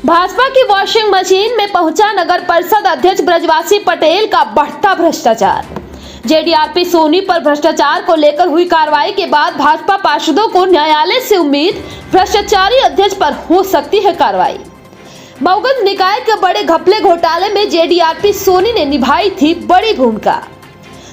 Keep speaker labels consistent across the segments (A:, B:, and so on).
A: भाजपा की washing machine में पहुंचा नगर परिषद अध्यक्ष ब्रजवासी पटेल का बढ़ता भ्रष्टाचार। जेडीआरपी सोनी पर भ्रष्टाचार को लेकर हुई कार्रवाई के बाद भाजपा पार्षदों को न्यायालय से उम्मीद, भ्रष्टाचारी अध्यक्ष पर हो सकती है कार्रवाई। मऊगंज निकाय के बड़े घपले घोटाले में जेडीआरपी सोनी ने निभाई थी बड़ी भूमिका।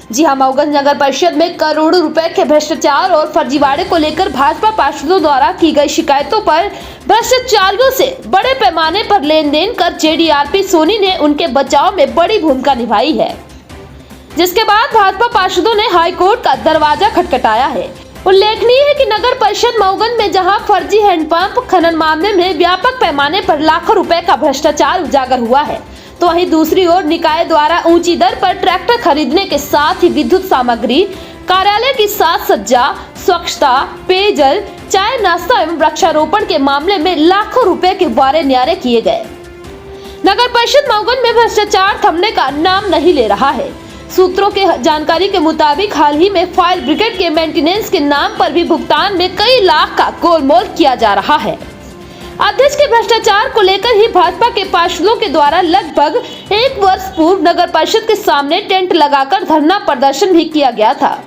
A: जी हां, मऊगंज नगर परिषद में करोड़ों रुपए के भ्रष्टाचार और फर्जीवाड़े को लेकर भाजपा पार्षदों द्वारा की गई शिकायतों पर भ्रष्टाचारियों से बड़े पैमाने पर लेन देन कर जेडीआरपी सोनी ने उनके बचाव में बड़ी भूमिका निभाई है, जिसके बाद भाजपा पार्षदों ने हाईकोर्ट का दरवाजा खटखटाया है। उल्लेखनीय है कि नगर परिषद मऊगंज में जहां फर्जी हैंडपंप खनन मामले में व्यापक पैमाने पर लाखों रुपए का भ्रष्टाचार उजागर हुआ है, तो वहीं दूसरी ओर निकाय द्वारा ऊंची दर पर ट्रैक्टर खरीदने के साथ ही विद्युत सामग्री, कार्यालय की साज सज्जा, स्वच्छता, पेयजल, चाय नाश्ता एवं वृक्षारोपण के मामले में लाखों रुपए के वारे न्यारे किए गए। नगर परिषद मऊगंज में भ्रष्टाचार थमने का नाम नहीं ले रहा है। सूत्रों के जानकारी के मुताबिक हाल ही में फायर ब्रिगेड के मेंटेनेंस के नाम पर भी भुगतान में कई लाख का गोलमोल किया जा रहा है। अध्यक्ष के भ्रष्टाचार को लेकर ही भाजपा के पार्षदों के द्वारा लगभग 1 वर्ष पूर्व नगर परिषद के सामने टेंट लगाकर धरना प्रदर्शन भी किया गया था।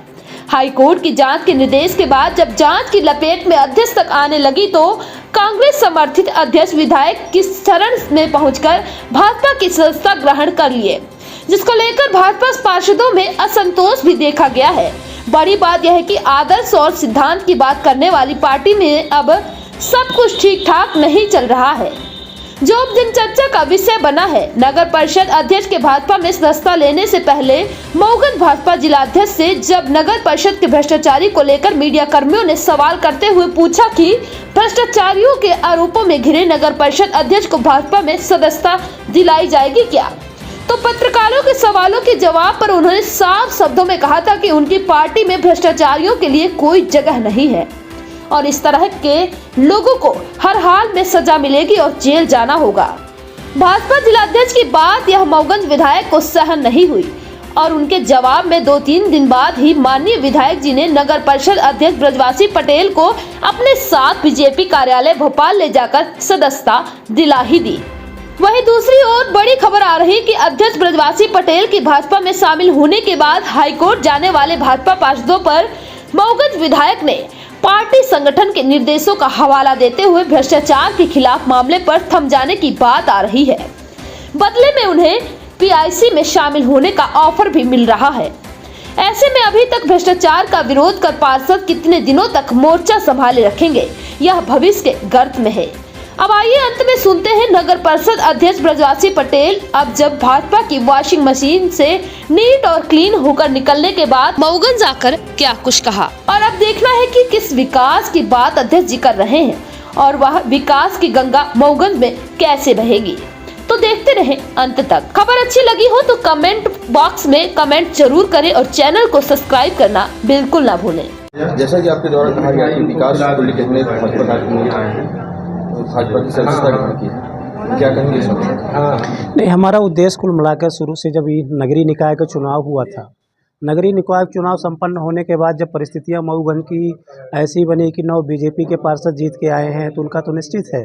A: हाईकोर्ट की जांच के निर्देश के बाद जब जांच की लपेट में अध्यक्ष तक आने लगी तो कांग्रेस समर्थित अध्यक्ष विधायक की शरण में पहुंचकर भाजपा की सदस्यता ग्रहण कर लिए, जिसको लेकर भाजपा पार्षदों में असंतोष भी देखा गया है। बड़ी बात यह है कि आदर्श और सिद्धांत की बात करने वाली पार्टी में अब सब कुछ ठीक ठाक नहीं चल रहा है, जो अब दिन चर्चा का विषय बना है। नगर परिषद अध्यक्ष के भाजपा में सदस्यता लेने से पहले मऊगंज भाजपा जिलाध्यक्ष से जब नगर परिषद के भ्रष्टाचारी को लेकर मीडिया कर्मियों ने सवाल करते हुए पूछा कि भ्रष्टाचारियों के आरोपों में घिरे नगर परिषद अध्यक्ष को भाजपा में सदस्यता दिलाई जाएगी क्या, तो पत्रकारों के सवालों के जवाब पर उन्होंने साफ शब्दों में कहा था कि उनकी पार्टी में भ्रष्टाचारियों के लिए कोई जगह नहीं है और इस तरह के लोगों को हर हाल में सजा मिलेगी और जेल जाना होगा। भाजपा जिलाध्यक्ष की बात यह मऊगंज विधायक को सहन नहीं हुई और उनके जवाब में 2-3 दिन बाद ही माननीय विधायक जी ने नगर परिषद अध्यक्ष ब्रजवासी पटेल को अपने साथ बीजेपी कार्यालय भोपाल ले जाकर सदस्यता दिला ही दी। वहीं दूसरी ओर बड़ी खबर आ रही कि अध्यक्ष ब्रजवासी पटेल की भाजपा में शामिल होने के बाद हाईकोर्ट जाने वाले भाजपा पार्षदों पर मऊगंज विधायक ने पार्टी संगठन के निर्देशों का हवाला देते हुए भ्रष्टाचार के खिलाफ मामले पर थम जाने की बात आ रही है। बदले में उन्हें पीआईसी में शामिल होने का ऑफर भी मिल रहा है। ऐसे में अभी तक भ्रष्टाचार का विरोध कर पार्षद कितने दिनों तक मोर्चा संभाले रखेंगे, यह भविष्य के गर्त में है। अब आइए अंत में सुनते हैं नगर परिषद अध्यक्ष ब्रजवासी पटेल अब जब भाजपा की वॉशिंग मशीन से नीट और क्लीन होकर निकलने के बाद मऊगंज आकर क्या कुछ कहा। और अब देखना है कि किस विकास की बात अध्यक्ष जी कर रहे हैं और वह विकास की गंगा मऊगंज में कैसे बहेगी, तो देखते रहें अंत तक। खबर अच्छी लगी हो तो कमेंट बॉक्स में कमेंट जरूर करें और चैनल को सब्सक्राइब करना बिल्कुल ना भूलें।
B: जैसा कि आपके द्वारा कहा गया कि विकास को लेकर भाजपा की सदस्यता ग्रहण की है, क्या कहेंगे?
C: नहीं, हमारा उद्देश्य कुल मिलाकर शुरू से जब ये नगरीय निकाय का चुनाव हुआ था, नगरीय निकाय चुनाव संपन्न होने के बाद जब परिस्थितियां मऊगंज की ऐसी बनी कि 9 बीजेपी के पार्षद जीत के आए हैं तो उनका तो निश्चित है,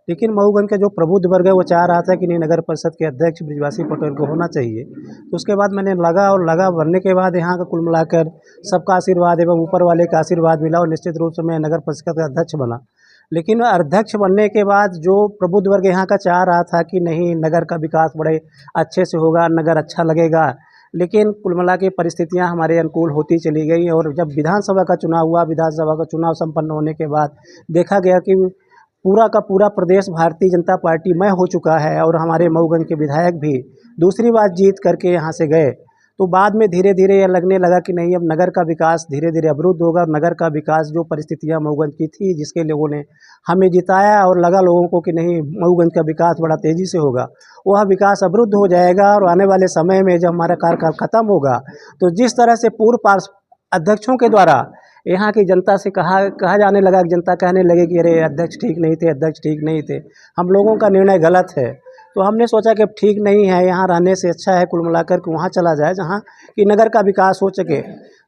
C: लेकिन मऊगंज का जो प्रबुद्ध वर्ग है वो चाह रहा था कि नहीं, नगर परिषद के अध्यक्ष ब्रजवासी पटेल को होना चाहिए। तो उसके बाद मैंने लगा बनने के बाद यहाँ का कुल मिलाकर सबका आशीर्वाद एवं ऊपर वाले का आशीर्वाद मिला और निश्चित रूप से मैं नगर परिषद का अध्यक्ष बना। लेकिन अध्यक्ष बनने के बाद जो प्रबुद्ध वर्ग यहाँ का चाह रहा था कि नहीं, नगर का विकास बड़े अच्छे से होगा, नगर अच्छा लगेगा, लेकिन कुल मिला के परिस्थितियाँ हमारे अनुकूल होती चली गई और जब विधानसभा का चुनाव हुआ, विधानसभा का चुनाव संपन्न होने के बाद देखा गया कि पूरा का पूरा प्रदेश भारतीय जनता पार्टी में हो चुका है और हमारे मऊगंज के विधायक भी दूसरी बार जीत करके यहाँ से गए। तो बाद में धीरे धीरे यह लगने लगा कि नहीं, अब नगर का विकास धीरे धीरे अवरुद्ध होगा और नगर का विकास जो परिस्थितियां मऊगंज की थी जिसके लोगों ने हमें जिताया और लगा लोगों को कि नहीं, मऊगंज का विकास बड़ा तेज़ी से होगा, वह विकास अवरुद्ध हो जाएगा और आने वाले समय में जब हमारा कार्यकाल खत्म होगा तो जिस तरह से पूर्व अध्यक्षों के द्वारा यहाँ की जनता से कहा जाने लगा, जनता कहने लगे कि अरे अध्यक्ष ठीक नहीं थे, अध्यक्ष ठीक नहीं थे, हम लोगों का निर्णय गलत है। तो हमने सोचा कि अब ठीक नहीं है, यहाँ रहने से अच्छा है कुल मिलाकर कि वहाँ चला जाए जहाँ कि नगर का विकास हो सके।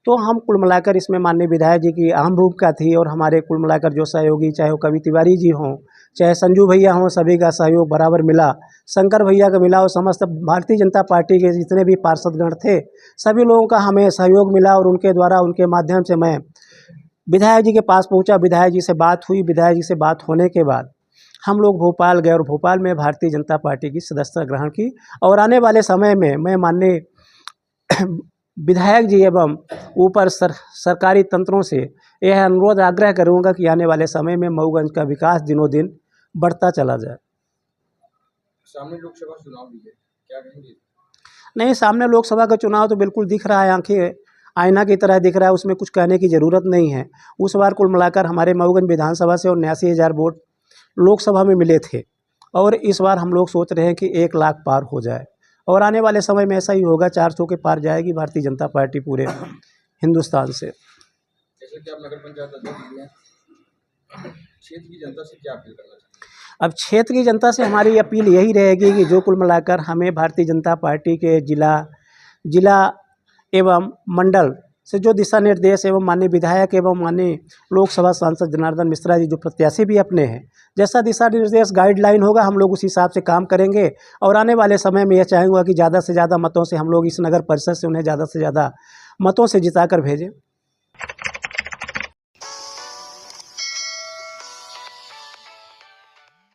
C: तो हम कुल मिलाकर इसमें माननीय विधायक जी की अहम भूमिका थी और हमारे कुल मिलाकर जो सहयोगी, चाहे वो कवि तिवारी जी हों, चाहे संजू भैया हों, सभी का सहयोग बराबर मिला, शंकर भैया का मिला और समस्त भारतीय जनता पार्टी के जितने भी पार्षदगण थे सभी लोगों का हमें सहयोग मिला और उनके द्वारा उनके माध्यम से मैं विधायक जी के पास पहुंचा। विधायक जी से बात हुई। विधायक जी से बात होने के बाद हम लोग भोपाल गए और भोपाल में भारतीय जनता पार्टी की सदस्यता ग्रहण की और आने वाले समय में मैं माननीय विधायक जी एवं ऊपर सरकारी तंत्रों से यह अनुरोध आग्रह करूंगा कि आने वाले समय में मऊगंज का विकास दिनों दिन बढ़ता चला जाए।
B: सामने लोकसभा चुनाव भी है, क्या कहेंगे?
C: नहीं, सामने लोकसभा का चुनाव तो बिल्कुल दिख रहा है, आंखें आईना की तरह दिख रहा है, उसमें कुछ कहने की ज़रूरत नहीं है। उस बार कुल मिलाकर हमारे मऊगंज विधानसभा से 79,000 वोट लोकसभा में मिले थे और इस बार हम लोग सोच रहे हैं कि 1 लाख पार हो जाए और आने वाले समय में ऐसा ही होगा, 400 के पार जाएगी भारतीय जनता पार्टी पूरे हिंदुस्तान से।
B: जैसे कि आप नगर पंचायत अध्यक्ष हैं, क्षेत्र की जनता से क्या अपील करना चाहते हैं?
C: अब क्षेत्र की जनता से हमारी अपील यही रहेगी कि जो कुल मिलाकर हमें भारतीय जनता पार्टी के जिला एवं मंडल से जो दिशा निर्देश एवं माननीय विधायक एवं माननीय लोकसभा सांसद जनार्दन मिश्रा जी जो प्रत्याशी भी अपने हैं, जैसा दिशा निर्देश गाइडलाइन होगा हम लोग उस हिसाब से काम करेंगे और आने वाले समय में यह चाहूँगा कि ज़्यादा से ज़्यादा मतों से हम लोग इस नगर परिषद से उन्हें ज़्यादा से ज़्यादा मतों से जिता कर भेजें।